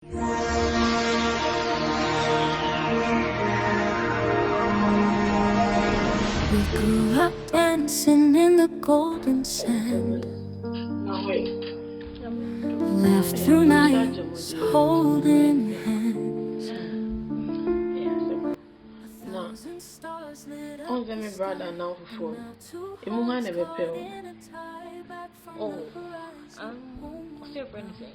We grew up dancing in the golden sand, laughed through nights holding hands. On my brother now for phone. Never pay. Oh, what's your friend saying?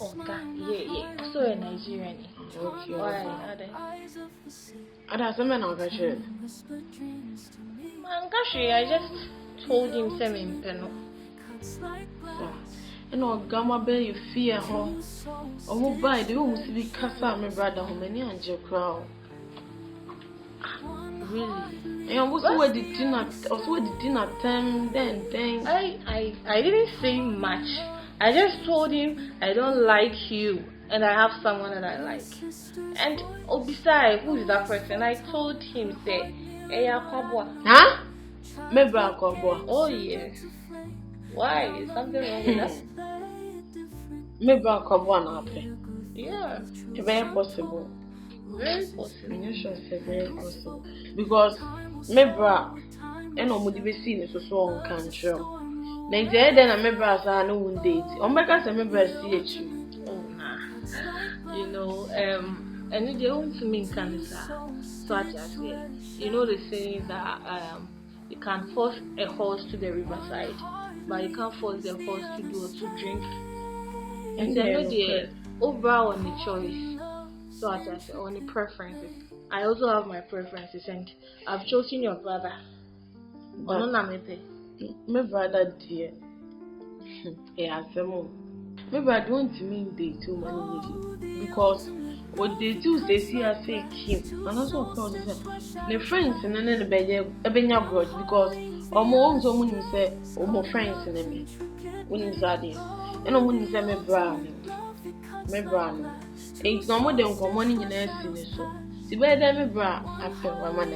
OGA, yeah. So a Nigerian. Okay. Why? Ada some na okache. Man, gosh, I just told him same peno. And OGA be you fear ho. Omo buy the wo musi bi kasa my brother ho mani anje crowd. Really? And also we did dinner time then. I didn't say much. I just told him I don't like you and I have someone that I like. And besides, who is that person? I told him, say, AKWABOAH. Huh? Maybe AKWABOAH. Oh yeah. Why? Is something wrong with that? Maybe AKWABOAH na happen. Yeah. Very possible. Very possible. I'm sure it's very possible. Because maybe and no mudi be seen so on country. Nigeria then I remember as I no one date. Omeka say remember CHRISTIE. Oh nah. You know, and they want to mean cancer. So I just say, you know the saying that you can force a horse to the riverside, but you can't force the horse to do or to drink. And so I know the overall on the choice. So I just say on the preferences. I also have my preferences, and I've chosen your brother. Ono na mepe. My brother dear. Yeah, some. Maybe I don't mean they too many because what they do they see I say him and also of course the friends and then the benya grudge because almost someone say my friends and me when you said this and when you say my brother it's no more than common in the so the better me bra after one man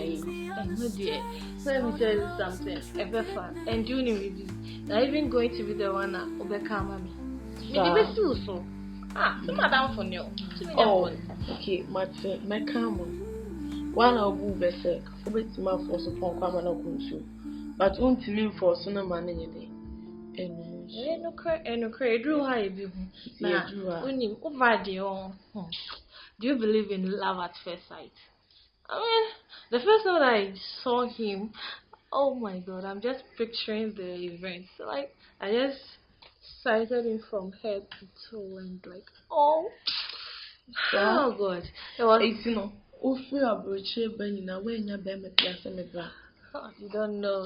dear. Let me tell you something. Ever fun and you know me. Not even going to be the one that overcome me. Maybe so. So madam for you. Oh, okay, my come on. One of who be sick, for bit my force upon come and kunsu. But won't mean for so no man any day. No cry, drew high be. Nah, unim over the do you believe in love at first sight? I mean, the first time I saw him, oh my god, I'm just picturing the event. Like, I just sighted him from head to toe and like, oh god. It was, you know,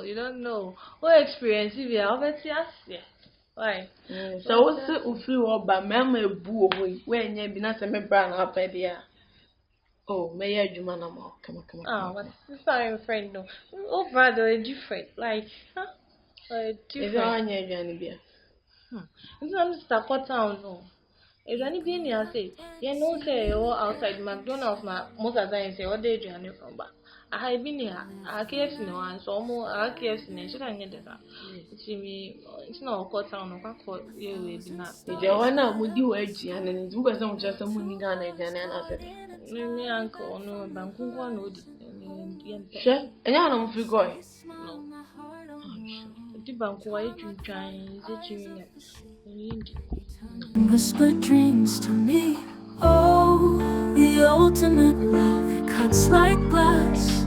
you don't know. What experience if you have it? Why? So what's it ufiri ba mama ebu owo when you be na se me bra na apedia. Oh, may you juma na mo. Come on. Oh, but it's not your friend no. Oh brother, are different. Like, huh? Different. Is on your journey be? It's not Mr. Town no. If anything you say, you know say you outside McDonald's na most of the time say what they journey from back. I have been here. I KFC no one, so more I KFC no. Should I get that? It's not a town. No, can't call you with that. The one now would you edge and then you guys don't just a money gun and I said, me uncle no, Banku one would. Sure, and I don't feel going. No. The Banku why you trying? Is it you? Whisper dreams to me. Oh, the ultimate love cuts like glass.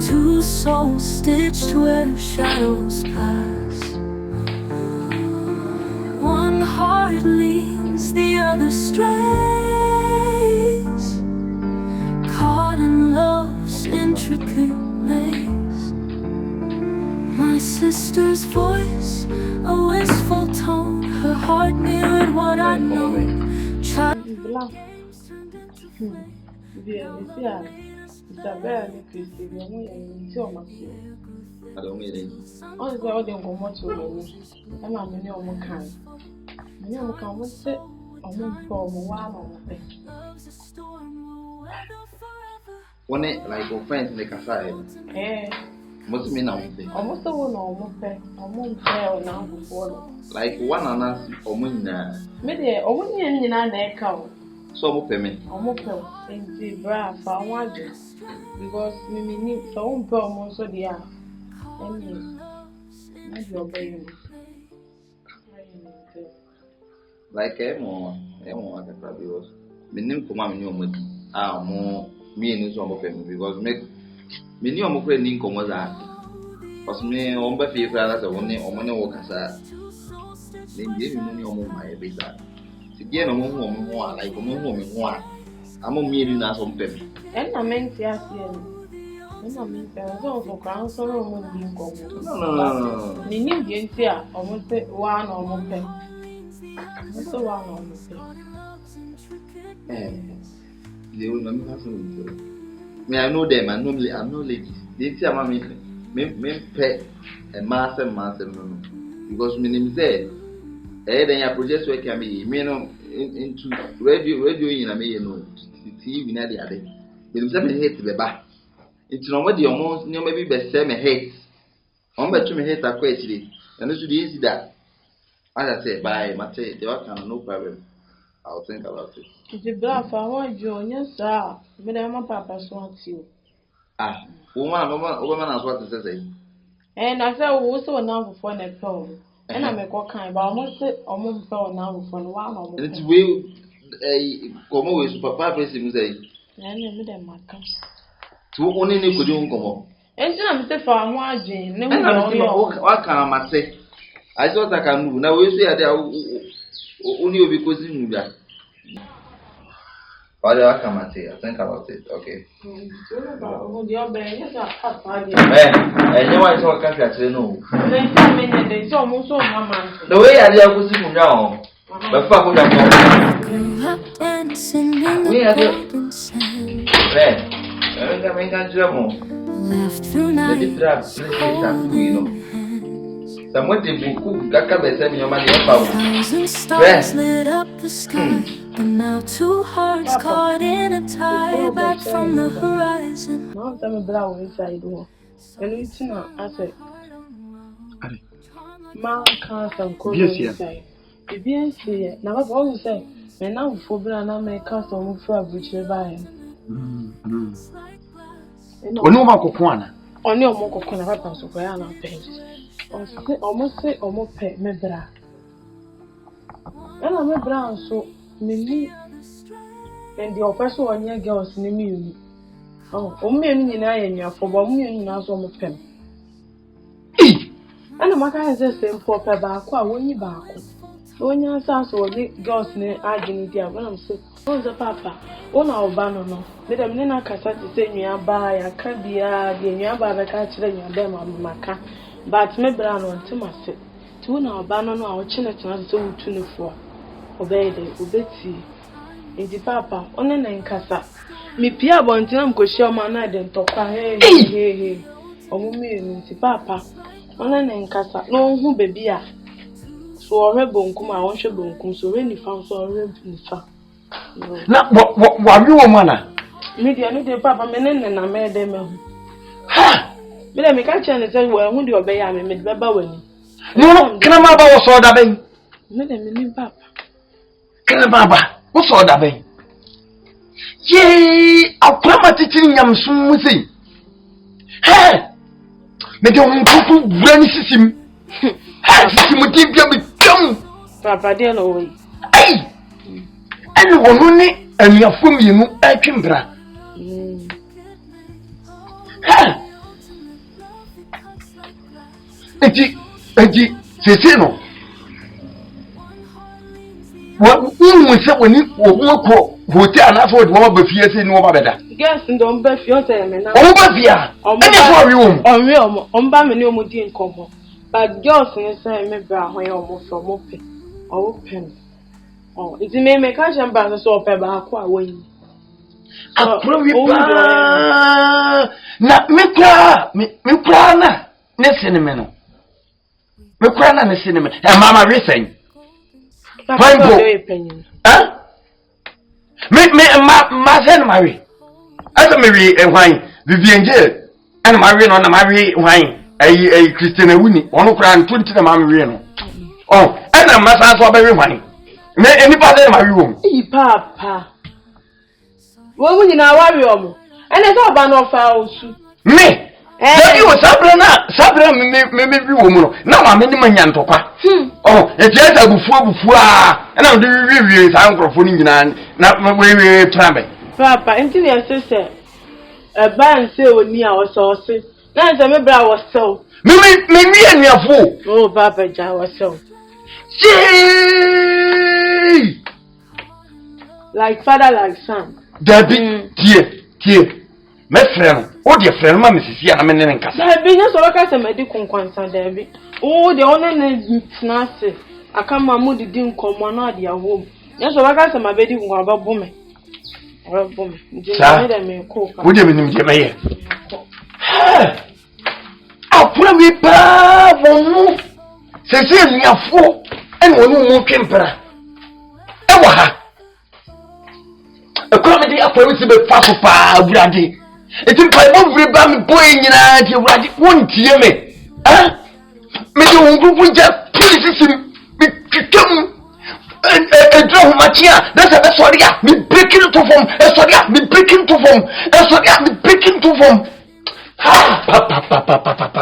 Two souls stitched where shadows pass. One heart leads, the other strays, caught in love's intricate maze. My sister's voice, a wistful tone, her heart mirrored what I know. Isabel and CHRISTIE, we are not I don't mean honestly, I don't go much over me. I'm not many of my kind. Many of my kind will sit on one for a while on the thing. One like your friends in the cafe. Eh, Must mean I'm almost the one almost fair now before. like one and us or moon. Maybe a woman in an echo. So payment. Almost in the bra for one because we need some promo so they are. Maybe obey. Like more at the crab was. Meaning for my new more me and some of them because make me no more friendly come was that. Because me on the fear that only on money work as a. Then give me no more my visa. To get a more like a more. I'm a million as on pay. And I meant yes, and I mean there was also crown sorrow when being gone. No. The new year almost one or more pen. So one or more They will not have something. Me, I know them, and normally I'm no ladies. They say, I'm me pet a master, no. Because my name is there. Then I project work can be into radio in a me, no, TV in the other. But if I hate the back, it's not what the almost near maybe best sell me hate. I'm bet to me hate a question, and this is easy that. As I said, by my say, there was no problem. I'll think about it. It's a bluff. I want you, yes, sir. But I'm a papa wants you. Woman has what to say. And I said, also now for a phone. And I make what kind, but almost phone now for one or more. It's will come away to papa facing say. And you them my come. To only could you come on. And I'm say for a margin. What can I say? I thought I can move. Now we say that only because you move that. What can I say? I think about it. Okay. And you want to talk actually no. The way I did was now. But fuck with we are left through night. Thousand stars lit up the sky, and now two hearts caught in a tie back from the horizon. Now tell me blow inside door. And it's not I said man can't some cold inside. The BNC now what you say? And now for brana make us on for which by Onu ma kokwana. Only a more coconut happens to cry on pages. Almost say almost pay me bra. And I'm a brown so me and the official on your girls in me. Oh, only in I and your for 1 million as on the pen. And the matter is the same for back when you back. When you answer so girls in Argentina, when I'm sick, what's the papa? One our banana. Madam Nina Cassati say you are by a cabia, the nearby catch your them on Maca. But me brown on to my set. To our banana, our chin at not so 24. Obey the Betty. In the papa, on an encassa. Me Pia Bontinam go show my night and talk. Hey. Oh, me, papa. On an encassa. No, who baby. So a rebel come, I want your bone, so really found so a rebel. Na what you mana? Media no de papa menen na made them. Ha! Me dem ka chan say we hu de obey am me beba wani. No, kana ma ba wo so da ben. Me dem ni papa. Kana baba, wo so da ben. Ye, akwama titiri nyamsum mu sei. Ha! Me de won kuku brani sisim. Ha, sisim ti bia be twam. Papa de no we. Ai! And one and your from you I can bra. Eji, say no. What we say when you walk hotel and afford one of fears in over better. Guess don't be fear say me now. Over fear. On real, on ba me no mudi in come. But girls say me bra when you almost from open. Oh, it's me make a chamber so peba kwa we. Na me kwa na ne cinema no. Me kwa na ne cinema. E mama recent. Fine go. Huh? Me ma sen marry. Asa me re e hwan Vivian J. And my real on my wine. A Christian Winnie, one of 20 the mammy real. Oh, and I must answer very money. May anybody in my room? Papa. What would you now worry on? And it's all about no fouls. Me? That you were Sabra, maybe woman. Now I'm in the man topa. Oh, it's just a before, and I'm doing reviews, uncle for not my way travel. Papa, until your sister. A band say with me, I was saucy. Now, I remember I was so. Maybe and your fool. Oh, Papa, I was so. Like father, like son. Debbie, dear. My friend, what your friend, Mamma, is here. I'm in an income. I've been so like a medical concern, Debbie. Oh, the only name is nasty. I come my moody didn't come one out your home. Yes, so I got some baby who are about woman. Would you mean, Jimmy? I'll put me back on Cecilia four and one more temper. Ewa. A comedy up with the papa, Brady. It's in my every bam boy in your right, won't hear me. Ah, maybe we just please him. Draw Matia, that's a sorry, me breaking to form, sorry, me breaking to form, sorry, me breaking to form. Ha, papa.